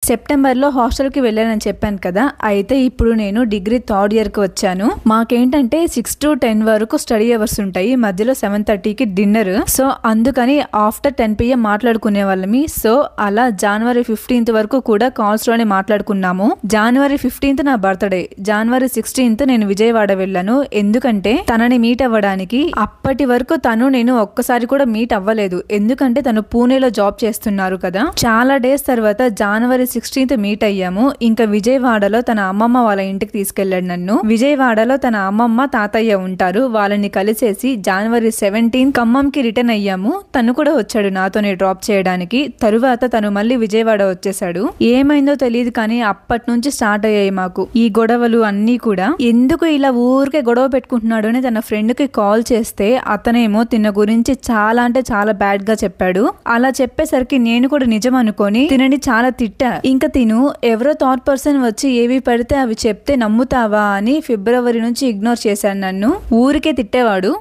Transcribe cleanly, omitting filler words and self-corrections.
సెప్టెంబర్లో హాస్టల్కి వెళ్ళానని చెప్పాను కదా, అయితే ఇప్పుడు నేను డిగ్రీ థర్డ్ ఇయర్కి వచ్చాను. మాకేంటంటే 6 to 10 వరకు స్టడీ అవర్స్ ఉంటాయి, మధ్యలో 7:30కి డిన్నర్. సో అందుకని ఆఫ్టర్ 10 PM మాట్లాడుకునే వాళ్ళమి. సో అలా January 15th వరకు కూడా కాల్స్ లోనే మాట్లాడుకున్నాము. January 15th నా బర్త్డే, January 16th నేను విజయవాడ వెళ్ళాను. ఎందుకంటే తనని మీట్ అవ్వడానికి. అప్పటి వరకు తను నేను ఒక్కసారి కూడా మీట్ అవ్వలేదు, ఎందుకంటే తను పూణేలో జాబ్ చేస్తున్నారు కదా. చాలా డేస్ తర్వాత January 16th మీట్ అయ్యాము. ఇంకా విజయవాడలో తన అమ్మమ్మ వాళ్ళ ఇంటికి తీసుకెళ్లాడు నన్ను. విజయవాడలో తన అమ్మమ్మ తాతయ్య ఉంటారు, వాళ్ళని కలిసేసి January 17th ఖమ్మంకి రిటర్న్ అయ్యాము. తను కూడా వచ్చాడు నాతోనే డ్రాప్ చేయడానికి. తరువాత తను మళ్ళీ విజయవాడ వచ్చేసాడు. ఏమైందో తెలియదు కానీ అప్పటి నుంచి స్టార్ట్ అయ్యాయి మాకు ఈ గొడవలు అన్నీ కూడా. ఎందుకు ఇలా ఊరికే గొడవ పెట్టుకుంటున్నాడు అని తన ఫ్రెండ్ కి కాల్ చేస్తే అతనేమో తిన గురించి చాలా అంటే చాలా బ్యాడ్ గా చెప్పాడు. అలా చెప్పేసరికి నేను కూడా నిజం అనుకొని తినని చాలా తిట్టా. ఇంకా తిను ఎవరో థర్డ్ పర్సన్ వచ్చి ఏవి పడితే అవి చెప్తే నమ్ముతావా అని ఫిబ్రవరి నుంచి ఇగ్నోర్ చేశాడు నన్ను. ఊరికే తిట్టేవాడు.